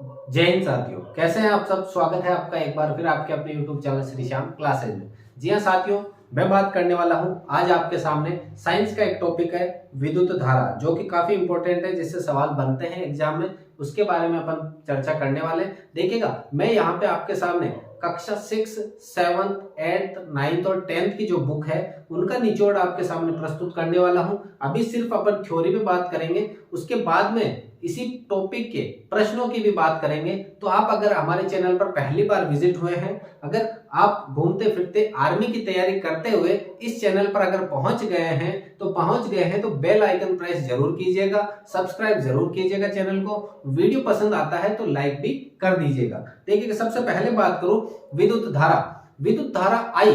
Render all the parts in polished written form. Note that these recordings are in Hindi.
जय हिंद साथियों, कैसे हैं आप सब। स्वागत है आपका एक बार फिर आपके अपने YouTube channel Shri Shyam classes में। जी हाँ साथियों, मैं बात करने वाला हूं आज आपके सामने साइंस का एक टॉपिक है विद्युत धारा, जो कि काफी इंपॉर्टेंट है, जिससे सवाल बनते हैं एग्जाम में। उसके बारे में अपन चर्चा करने वाले हैं। देखिएगा, मैं यहाँ पे आपके सामने कक्षा 6, 7, 8, 9 और 10 की जो बुक है उनका निचोड़ आपके सामने प्रस्तुत करने वाला हूं। अभी सिर्फ अपन थ्योरी पे बात करेंगे, उसके बाद में इसी टॉपिक के प्रश्नों की भी बात करेंगे। तो आप अगर हमारे चैनल पर पहली बार विजिट हुए हैं, अगर आप घूमते फिरते आर्मी की तैयारी करते हुए इस चैनल पर अगर पहुंच गए हैं तो बेल आइकन प्रेस जरूर कीजिएगा, सब्सक्राइब जरूर कीजिएगा चैनल को। वीडियो पसंद आता है तो लाइक भी कर दीजिएगा। देखिए, सबसे पहले बात करूं विद्युत धारा। विद्युत धारा आई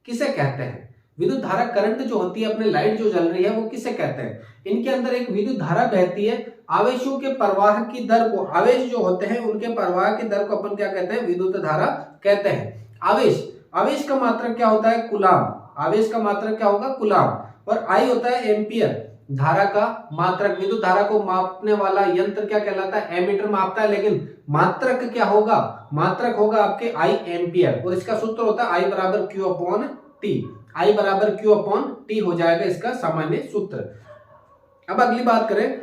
किसे कहते हैं? विद्युत धारा करंट जो होती है, अपने लाइट जो जल रही है, वो किसे कहते हैं? इनके अंदर एक विद्युत धारा बहती है। आवेशों के प्रवाह की दर को, आवेश जो होते हैं उनके प्रवाह की दर को अपन क्या कहते हैं? विद्युत धारा कहते हैं। आवेश, आवेश का मात्रक क्या होता है? कूलाम। आवेश का मात्रक क्या होगा? कूलाम। और आई होता है एम्पियर, धारा का मात्रक। विद्युत धारा को मापने वाला यंत्र क्या कहलाता है? एमीटर मापता है, लेकिन मात्रक क्या होगा? मात्रक होगा आपके आई एम्पियर। और इसका सूत्र होता है आई बराबर क्यू अपॉन टी। आई बराबर क्यू अपॉन टी हो जाएगा इसका सामान्य सूत्र। अब अगली बात करें,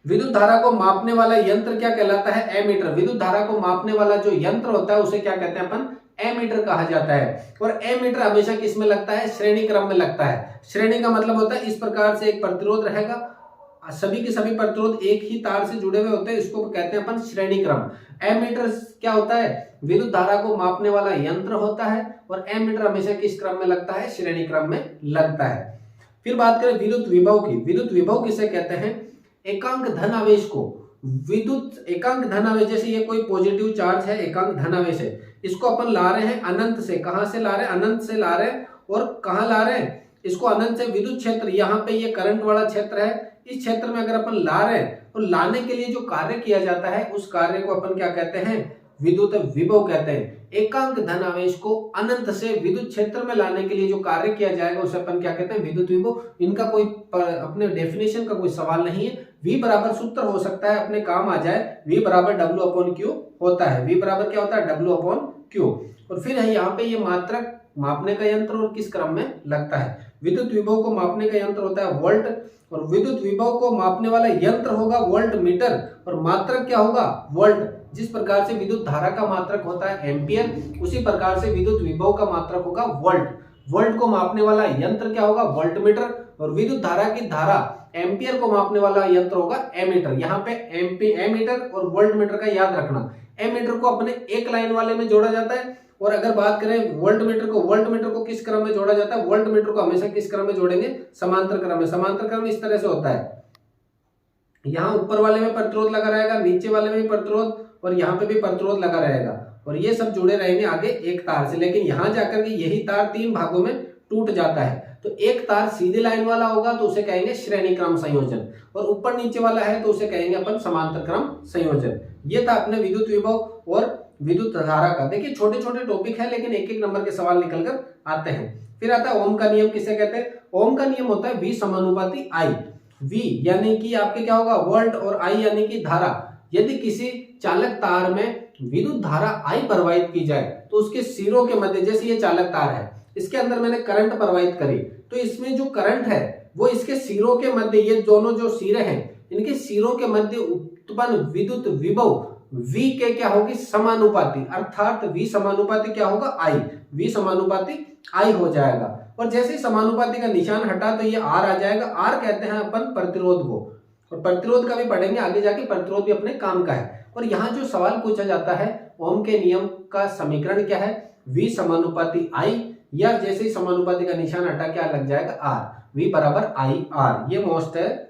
विद्युत धारा को मापने वाला यंत्र क्या कहलाता है? एमीटर। विद्युत धारा को मापने वाला जो यंत्र होता है उसे क्या कहते हैं अपन? एमीटर कहा जाता है। और एमीटर हमेशा किस में लगता है? श्रेणी क्रम में लगता है। श्रेणी का मतलब होता है इस प्रकार से एक प्रतिरोध रहेगा, सभी के सभी प्रतिरोध एक ही तार से जुड़े हुए होते हैं, इसको कहते हैं अपन श्रेणी क्रम। एमीटर क्या होता है? विद्युत धारा को मापने वाला यंत्र होता है। और एमीटर हमेशा किस क्रम में लगता है? श्रेणी क्रम में लगता है। फिर बात करें विद्युत विभव की। विद्युत विभव किसे कहते हैं? एकांक धन आवेश को विद्युत, एकांक धन आवेश, जैसे ये कोई पॉजिटिव चार्ज है, एकांक धन आवेश है, इसको अपन ला रहे हैं अनंत से। कहां से ला रहे हैं? अनंत से ला रहे हैं। और कहां ला रहे हैं इसको? अनंत से। विद्युत क्षेत्र, यहाँ पे ये करंट वाला क्षेत्र है, इस क्षेत्र में अगर अपन ला रहे हैं तो लाने के लिए जो कार्य किया जाता है उस कार्य को अपन क्या कहते हैं? विद्युत विभव कहते हैं। एकांक धन आवेश को अनंत से विद्युत क्षेत्र में लाने के लिए जो कार्य किया जाएगा उसे अपन क्या कहते हैं? विद्युत विभव। इनका कोई अपने डेफिनेशन का कोई सवाल नहीं है। V बराबर सूत्र हो सकता है, अपने काम आ जाए। V बराबर W अपॉन Q होता है। V बराबर क्या होता है? W upon Q। और फिर है यहाँ पे ये मात्रक मापने का यंत्र और किस क्रम में लगता है? विद्युत विभव को मापने का यंत्र होता है वोल्ट, और विद्युत विभव को मापने वाला यंत्र होगा वोल्ट मीटर, और मात्रक क्या होगा? वोल्ट। जिस प्रकार से विद्युत धारा का मात्रक होता है एम्पियर, उसी प्रकार से विद्युत विभव का मात्रक होगा वोल्ट। वोल्ट को मापने वाला यंत्र क्या होगा? Volt meter. और विद्युत धारा की धारा एम्पियर को मापने वाला यंत्र होगा एमीटर। यहाँ पे एमीटर और वोल्ट मीटर का याद रखना। एमीटर को अपने एक लाइन वाले में जोड़ा जाता है, और अगर बात करें वोल्ट मीटर को किस क्रम में जोड़ा जाता है? वोल्ट मीटर को हमेशा किस क्रम में जोड़ेंगे? समांतर क्रम में। समांतर क्रम इस तरह से होता है, यहाँ ऊपर वाले में प्रतिरोध लगा रहेगा, नीचे वाले में भी प्रतिरोध, और यहाँ पे भी प्रतिरोध लगा रहेगा, और ये सब जुड़े रहेंगे आगे एक तार से। लेकिन यहाँ जाकर के यही तार 3 भागों में टूट जाता है। तो एक तार सीधी लाइन वाला होगा तो उसे कहेंगे श्रेणी क्रम संयोजन, और ऊपर नीचे वाला है तो उसे कहेंगे अपन समांतर क्रम संयोजन। ये था अपने विद्युत विभव और विद्युत धारा का। देखिए, छोटे छोटे टॉपिक है, लेकिन एक एक नंबर के सवाल निकल कर आते हैं। फिर आता है ओम का नियम। किसे कहते हैं? ओम का नियम होता है V समानुपाती I। V यानी कि आपके क्या होगा? वोल्ट, और I यानी कि धारा। यदि किसी चालक तार में विद्युत धारा I प्रवाहित की जाए तो उसके सिरों के मध्य, जैसे ये चालक तार है, इसके अंदर मैंने करंट प्रवाहित करी, तो इसमें जो करंट है वो इसके सिरों के मध्य, ये दोनों जो सिरे हैं इनके सिरों के मध्य उत्पन्न विद्युत विभव V के क्या होगी? समानुपाती। अर्थात V समानुपाती क्या होगा? I। V समानुपाती I हो जाएगा। और जैसे ही समानुपाती का निशान हटा तो ये R आ जाएगा। R कहते हैं अपन प्रतिरोध को, और प्रतिरोध का भी पढ़ेंगे आगे जाके। प्रतिरोध भी अपने काम का है। और यहाँ जो सवाल पूछा जाता है, ओम के नियम का समीकरण क्या है? V समानुपाती I, या जैसे ही समानुपाती का निशान हटा क्या लग जाएगा? R। V बराबर I R। ये मोस्ट है।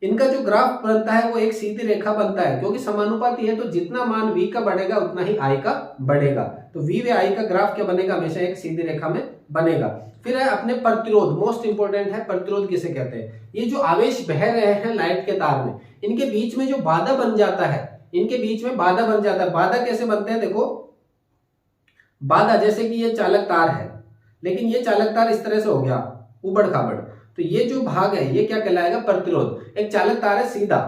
इनका जो ग्राफ बनता है वो एक सीधी रेखा बनता है, क्योंकि समानुपाती है तो जितना मान V का बढ़ेगा उतना ही I का बढ़ेगा। तो V व I का ग्राफ क्या बनेगा? हमेशा एक सीधी रेखा में बनेगा। फिर है अपने प्रतिरोध। मोस्ट इंपोर्टेंट है प्रतिरोध किसे कहते हैं? ये जो आवेश बह रहे हैं लाइट के तार में, इनके बीच में जो बाधा बन जाता है, इनके बीच में बाधा बन जाता है। बाधा कैसे बनते हैं? देखो, बाधा जैसे कि ये चालक तार है, लेकिन ये चालक तार इस तरह से हो गया उबड़ खाबड़, तो ये जो भाग है ये क्या कहलाएगा? प्रतिरोध। एक चालक तार है सीधा,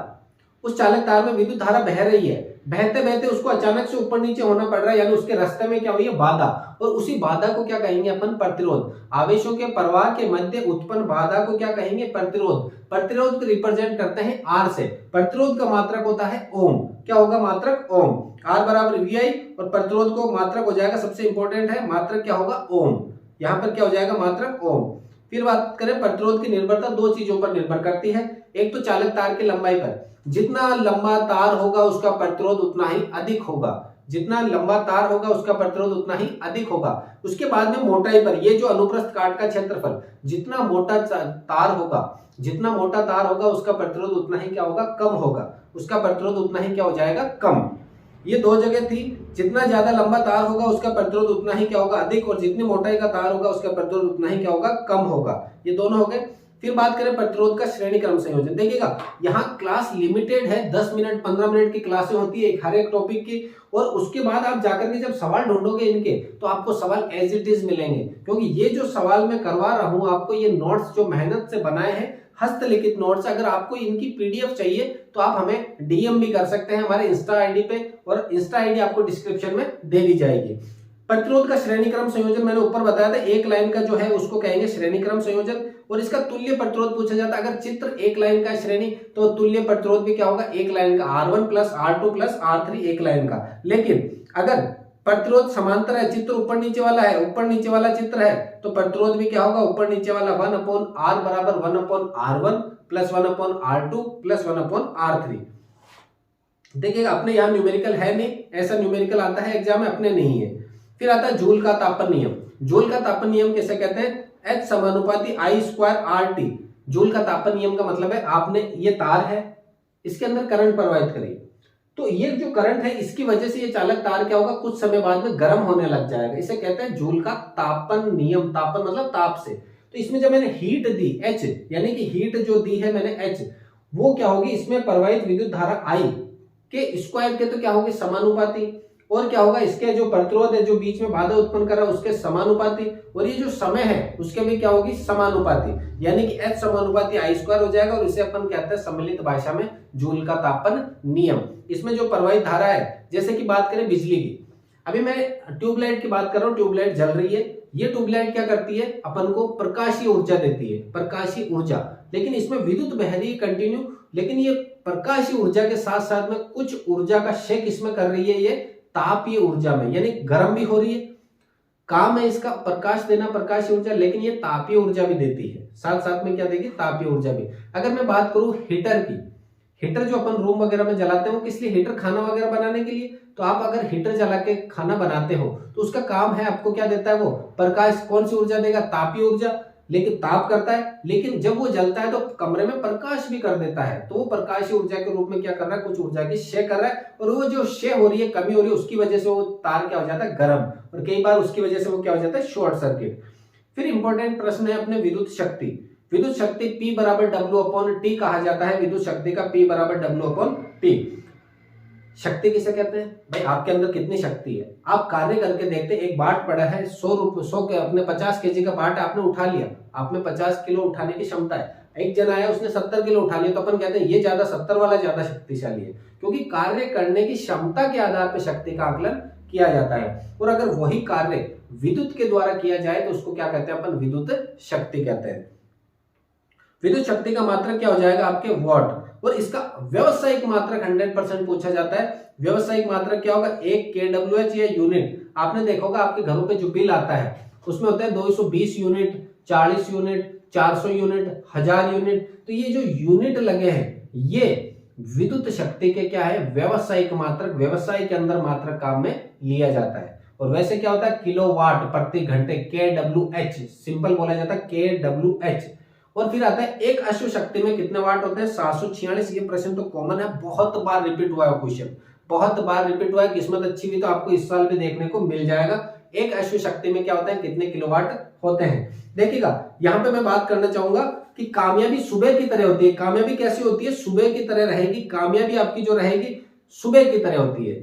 उस चालक तार में विद्युत धारा बह रही है, बहते बहते उसको अचानक से ऊपर नीचे होना पड़ रहा है, यानी उसके रास्ते में क्या हुई है, बाधा, और उसी बाधा को क्या कहेंगे अपन, प्रतिरोध। आवेशों के प्रवाह के मध्य उत्पन्न बाधा को क्या कहेंगे, प्रतिरोध। प्रतिरोध को रिप्रेजेंट करते हैं आर से। प्रतिरोध का मात्रक होता है ओम। क्या होगा, मात्रक ओम। आर बराबर वी और प्रतिरोध को मात्रक हो जाएगा, सबसे इंपॉर्टेंट है मात्रक क्या होगा, ओम। यहाँ पर क्या हो जाएगा, मात्रक ओम। फिर बात करें प्रतिरोध की निर्भरता दो चीजों पर निर्भर करती है। एक तो चालक तार की लंबाई पर, जितना लंबा तार होगा उसका प्रतिरोध उतना ही अधिक होगा, जितना लंबा तार होगा उसका प्रतिरोध उतना ही अधिक होगा। उसके बाद में मोटाई पर, ये जो अनुप्रस्थ काट का क्षेत्रफल, जितना मोटा तार होगा, जितना मोटा तार होगा उसका प्रतिरोध उतना ही क्या होगा, कम होगा, उसका प्रतिरोध उतना ही क्या हो जाएगा, कम। ये दो जगह थी, जितना ज्यादा लंबा तार होगा उसका प्रतिरोध उतना ही क्या होगा, अधिक, और जितनी मोटाई का तार होगा उसका प्रतिरोध उतना ही क्या होगा, कम होगा। ये दोनों हो गए। फिर बात करें प्रतिरोध का श्रेणी क्रम संयोजन। देखिएगा यहाँ क्लास लिमिटेड है, 10 मिनट 15 मिनट की क्लासें होती है हर एक टॉपिक की, और उसके बाद आप जाकर के जब सवाल ढूंढोगे इनके, तो आपको सवाल एज इट इज मिलेंगे, क्योंकि ये जो सवाल मैं करवा रहा हूं आपको, ये नोट्स जो मेहनत से बनाए हैं, हस्तलिखित नोट्स। अगर आपको इनकी पीडीएफ चाहिए तो आप हमें डीएम भी कर सकते हैं हमारे इंस्टा आईडी पे, और इंस्टा आईडी आपको डिस्क्रिप्शन में दे दी जाएगी। प्रतिरोध का श्रेणी क्रम संयोजन मैंने ऊपर बताया था, एक लाइन का जो है उसको कहेंगे श्रेणी क्रम संयोजन, और इसका तुल्य प्रतिरोध पूछा जाता है। अगर चित्र एक लाइन का श्रेणी, तो तुल्य प्रतिरोध भी क्या होगा, एक लाइन का, R1 plus R2 plus R3 एक लाइन का। लेकिन अगर प्रतिरोध समांतर है, चित्र ऊपर नीचे वाला है, ऊपर नीचे वाला चित्र है, तो प्रतिरोध भी क्या होगा, ऊपर नीचे वाला 1/R बराबर 1/R1 plus 1/R2 plus 1/R3। देखिएगा अपने यहाँ न्यूमेरिकल है नहीं, ऐसा न्यूमेरिकल आता है एग्जाम में, अपने नहीं है। फिर आता है जूल का तापन नियम। जूल का तापन नियम कैसे कहते हैं, H समानुपाती I² RT। जूल का तापन नियम का मतलब है, आपने ये तार है, इसके अंदर करंट प्रवाहित करिए, तो ये जो करंट है इसकी वजह से ये चालक तार क्या होगा, कुछ समय बाद में गर्म होने लग जाएगा। इसे कहते हैं जूल का तापन नियम। तापन मतलब ताप से। तो इसमें जब मैंने हीट दी H, यानी कि हीट जो दी है मैंने H, वो क्या होगी, इसमें प्रवाहित विद्युत धारा I के स्क्वायर के तो क्या होगी, समानुपाती, और क्या होगा, इसके जो प्रतिरोध है जो बीच में बाधा उत्पन्न कर रहा है उसके समानुपाती, और ये जो समय है उसके भी क्या होगी, समानुपाती, यानी कि H समानुपाती I² हो जाएगा, और इसे अपन कहते हैं सम्मिलित भाषा में जूल का तापन नियम। इसमें जो प्रवाहित धारा है, जैसे कि बात करें बिजली की, अभी मैं ट्यूबलाइट की बात कर रहा हूँ, ट्यूबलाइट जल रही है, ये ट्यूबलाइट क्या करती है, अपन को प्रकाशीय ऊर्जा देती है, प्रकाशीय ऊर्जा। लेकिन इसमें विद्युत बह रही है कंटिन्यू, लेकिन ये प्रकाशीय ऊर्जा के साथ साथ में कुछ ऊर्जा का शेक इसमें कर रही है, ये तापीय ऊर्जा में, यानी गर्म भी हो रही है, काम है इसका प्रकाश देना, प्रकाशीय ऊर्जा, लेकिन ये तापीय ऊर्जा भी देती है, साथ साथ में क्या देगी, तापीय ऊर्जा भी। अगर मैं बात करूं हीटर की, हीटर जो अपन रूम वगैरह में जलाते हैं वो किस लिए, हीटर खाना वगैरह बनाने के लिए। तो आप अगर हीटर जला के खाना बनाते हो तो उसका काम है, आपको क्या देता है वो, प्रकाश। कौन सी ऊर्जा देगा, तापीय ऊर्जा, लेकिन ताप करता है, लेकिन जब वो जलता है तो कमरे में प्रकाश भी कर देता है, तो वो प्रकाशीय ऊर्जा के रूप में क्या कर रहा है, कुछ ऊर्जा की क्षय कर रहा है, और वो जो क्षय हो रही है, कमी हो रही है, उसकी वजह से वो तार क्या हो जाता है, गर्म, और कई बार उसकी वजह से वो क्या हो जाता है, शॉर्ट सर्किट। फिर इंपॉर्टेंट प्रश्न है अपने विद्युत शक्ति। विद्युत शक्ति P बराबर W/T कहा जाता है, विद्युत शक्ति का P बराबर W/T। शक्ति किसे कहते हैं भाई, आपके अंदर कितनी शक्ति है, आप कार्य करके देखते। एक बाट पड़ा है, 100 के अपने 50 kg का बाट आपने उठा लिया, आप में 50 किलो उठाने की क्षमता है, एक जन आया उसने 70 किलो उठा लिया, तो अपन कहते हैं ये ज्यादा 70 वाला ज्यादा शक्तिशाली है, क्योंकि कार्य करने की क्षमता के आधार पर शक्ति का आकलन किया जाता है। और अगर वही कार्य विद्युत के द्वारा किया जाए तो उसको क्या कहते हैं अपन, विद्युत शक्ति कहते हैं। विद्युत शक्ति का मात्रक क्या हो जाएगा आपके वॉट, और इसका व्यावसायिक मात्रक 100% पूछा जाता है। व्यावसायिक मात्रक क्या होगा, 1 kWh या यूनिट। आपने देखा होगा आपके घरों पे जो बिल आता है उसमें होता है 220 यूनिट, 40 यूनिट, 400 यूनिट, 1000 यूनिट। तो ये जो यूनिट लगे हैं ये विद्युत शक्ति के क्या है, व्यावसायिक मात्रक, व्यवसाय के अंदर मात्रक काम में लिया जाता है। और वैसे क्या होता है, किलोवाट प्रति घंटे, kWh, सिंपल बोला जाता है kWh। और फिर आता है एक अश्व शक्ति में कितने वाट होते हैं, 746। ये प्रश्न तो कॉमन है, बहुत बार रिपीट हुआ है क्वेश्चन, बहुत बार रिपीट हुआ है। किस्मत अच्छी हुई तो आपको इस साल भी देखने को मिल जाएगा। एक अश्व शक्ति में क्या होता है, कितने किलोवाट होते हैं। देखिएगा यहाँ पे मैं बात करना चाहूंगा कि कामयाबी सुबह की तरह होती है। कामयाबी कैसी होती है, सुबह की तरह रहेगी। कामयाबी आपकी जो रहेगी सुबह की तरह होती है।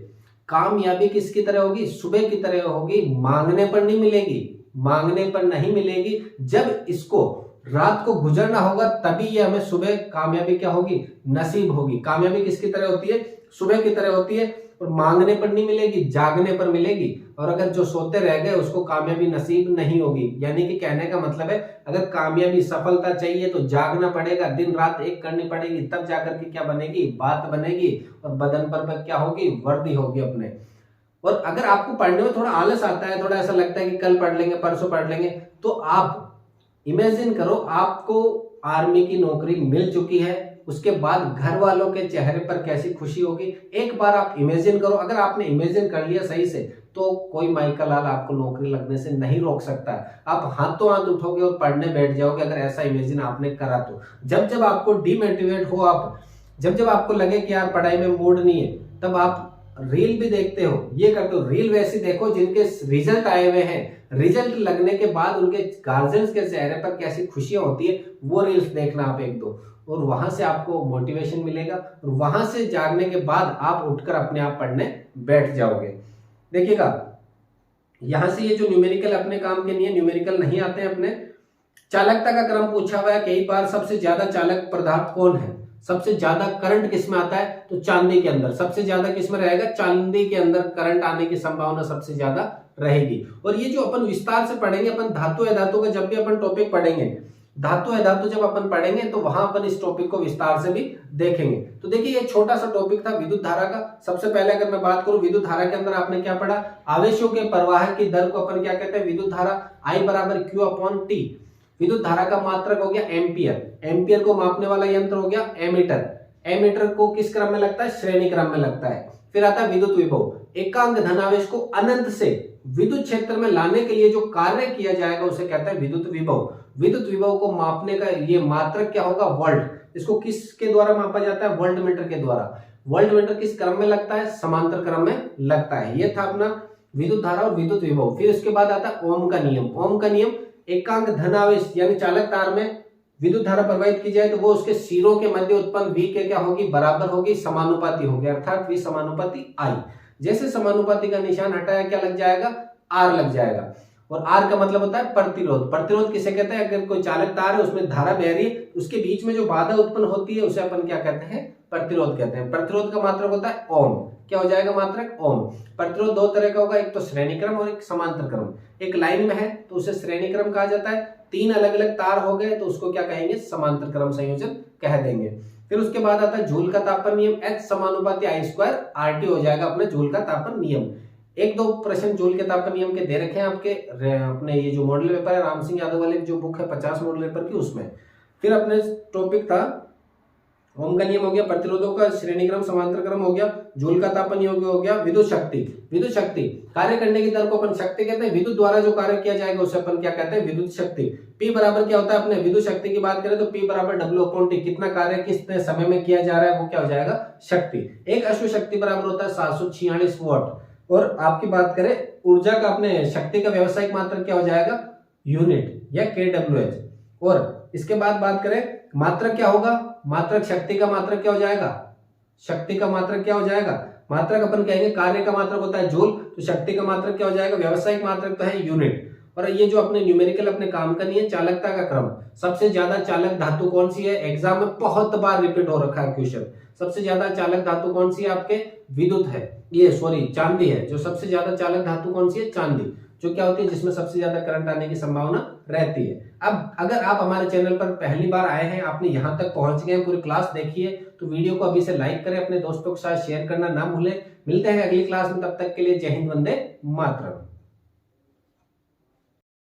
कामयाबी किसकी तरह होगी, सुबह की तरह होगी। मांगने पर नहीं मिलेगी, मांगने पर नहीं मिलेगी। जब इसको रात को गुजरना होगा, तभी ये हमें सुबह कामयाबी क्या होगी, नसीब होगी। कामयाबी किसकी तरह होती है, सुबह की तरह होती है, और मांगने पर नहीं मिलेगी, जागने पर मिलेगी। और अगर जो सोते रह गए उसको कामयाबी नसीब नहीं होगी। यानी कि कहने का मतलब है, अगर कामयाबी सफलता चाहिए तो जागना पड़ेगा, दिन रात एक करनी पड़ेगी, तब जाकर के क्या बनेगी, बात बनेगी, और बदन पर क्या होगी, वर्दी होगी अपने। और अगर आपको पढ़ने में थोड़ा आलस आता है, थोड़ा ऐसा लगता है कि कल पढ़ लेंगे, परसों पढ़ लेंगे, तो आप इमेजिन करो आपको आर्मी की नौकरी मिल चुकी है, उसके बाद घर वालों के चेहरे पर कैसी खुशी होगी। एक बार आप इमेजिन करो, अगर आपने इमेजिन कर लिया सही से तो कोई माइकल लाल आपको नौकरी लगने से नहीं रोक सकता। आप हाथों हाथ उठोगे और पढ़ने बैठ जाओगे, अगर ऐसा इमेजिन आपने करा तो। जब जब आपको डिमोटिवेट हो, आप जब जब आपको लगे कि यार पढ़ाई में मूड नहीं है, तब आप रील भी देखते हो, ये करते हो। रील वैसी देखो जिनके रिजल्ट आए हुए हैं, रिजल्ट लगने के बाद उनके गार्जियंस के चेहरे पर कैसी खुशियां होती है, वो रील्स देखना आप एक दो, और वहां से आपको मोटिवेशन मिलेगा, और वहां से जागने के बाद आप उठकर अपने आप पढ़ने बैठ जाओगे। देखिएगा, यहां से ये जो न्यूमेरिकल अपने काम के नहीं है, न्यूमेरिकल नहीं आते हैं अपने। चालकता का क्रम पूछा हुआ है कई बार। सबसे ज्यादा चालक पदार्थ कौन है, सबसे ज्यादा करंट किसमें आता है, तो चांदी के अंदर। सबसे ज्यादा किसमें रहेगा, चांदी के अंदर करंट आने की संभावना सबसे ज्यादा रहेगी। और ये जो अपन विस्तार से पढ़ेंगे, अपन धातु अधातु का जब भी अपन टॉपिक पढ़ेंगे, धातु अधातु जब अपन पढ़ेंगे, तो वहां अपन इस टॉपिक को विस्तार से भी देखेंगे। तो देखिए, ये छोटा सा टॉपिक था विद्युत धारा का। सबसे पहले अगर मैं बात करूं विद्युत धारा के अंदर, आपने क्या पढ़ा, आवेशों के प्रवाह की दर को अपन क्या कहते हैं, विद्युत धारा। I बराबर Q/T। विद्युत धारा का मात्रक हो गया एम्पियर, एम्पियर को मापने वाला यंत्र हो गया एमीटर। एमीटर को किस क्रम में लगता है, श्रेणी क्रम में लगता है। फिर आता है विद्युत विभव। एकांक धनावेश को अनंत से विद्युत क्षेत्र में लाने के लिए जो कार्य किया जाएगा उसे कहता है विद्युत विभव। विद्युत विभव को मापने का ये मात्रक क्या होगा, वोल्ट। इसको किसके द्वारा मापा जाता है, वोल्ट मीटर के द्वारा। वोल्ट मीटर किस क्रम में लगता है, समांतर क्रम में लगता है। ये था अपना विद्युत धारा और विद्युत विभव। फिर उसके बाद आता है ओम का नियम। ओम का नियम, एकांक धनावेश यानी चालक तार में विद्युत धारा प्रवाहित की जाए तो वो उसके सिरों के मध्य उत्पन्न V के क्या होगी, बराबर होगी, समानुपाती होगी, अर्थात V समानुपाती I। जैसे समानुपाती का निशान हटाया क्या लग जाएगा, R लग जाएगा। और R का मतलब होता है प्रतिरोध। प्रतिरोध किसे कहते हैं, अगर कोई चालक तार है उसमें धारा बह रही है, उसके बीच में जो बाधा उत्पन्न होती है उसे अपन क्या कहते हैं, प्रतिरोध कहते हैं। प्रतिरोध का मात्रक होता है ओम। क्या हो जाएगा मात्रक, ओम। प्रतिरोध दो तरह का होगा, एक तो श्रेणी क्रम और एक समांतर क्रम। एक लाइन में है तो उसे श्रेणी क्रम कहा जाता है, तीन अलग अलग तार हो गए तो उसको क्या कहेंगे, समांतर क्रम संयोजन कह देंगे। फिर उसके बाद आता है जूल का तापन नियम। H समानुपाती I² RT हो जाएगा अपने जूल का तापन नियम। एक दो प्रश्न जूल के तापन नियम के दे रखे हैं आपके अपने ये जो मॉडल पेपर है राम सिंह यादव वाले जो बुक है 50 मॉडल पेपर की, उसमें। फिर अपने टॉपिक था ओम का नियम हो गया, प्रतिरोधों का श्रेणी क्रम समांतर क्रम हो गया, जूल का तापन नियम हो गया, विद्युत शक्ति। विद्युत शक्ति कार्य करने की दर को अपन शक्ति कहते हैं। विद्युत द्वारा जो कार्य किया जाएगा उसे अपन क्या कहते हैं, विद्युत शक्ति। P बराबर क्या होता है, अपने विद्युत शक्ति की बात करें तो P बराबर W/T। कितना कार्य कितने समय में किया जा रहा है वो क्या हो जाएगा, शक्ति। एक अश्व शक्ति बराबर होता है 746 वाट। और आपकी बात करें ऊर्जा का, अपने शक्ति का व्यवसायिक मात्रक क्या हो जाएगा, यूनिट या kWh। और इसके बाद बात करें मात्रक क्या होगा, मात्रक शक्ति का मात्रक क्या हो जाएगा, शक्ति का मात्रक क्या हो जाएगा, मात्रक अपन कहेंगे कार्य का मात्रक होता है जूल, तो शक्ति का मात्रक क्या हो जाएगा, व्यवसायिक मात्रक तो है यूनिट। और ये जो अपने न्यूमेरिकल अपने काम का नहीं है, चालकता का क्रम। सबसे ज्यादा चालक धातु कौन सी है, एग्जाम में बहुत बार रिपीट हो रखा है क्वेश्चन। सबसे ज्यादा चालक धातु कौन सी है आपके, विद्युत है, ये सॉरी चांदी है। जो सबसे ज्यादा चालक धातु कौन सी है, चांदी, जो क्या होती है जिसमें सबसे ज्यादा करंट आने की संभावना रहती है। अब अगर आप हमारे चैनल पर पहली बार आए हैं, आपने यहाँ तक पहुंच गए, पूरी क्लास देखी है, तो वीडियो को अभी से लाइक करें, अपने दोस्तों के साथ शेयर करना ना भूलें। मिलते हैं अगली क्लास में, तब तक के लिए जय हिंद, वंदे मातरम।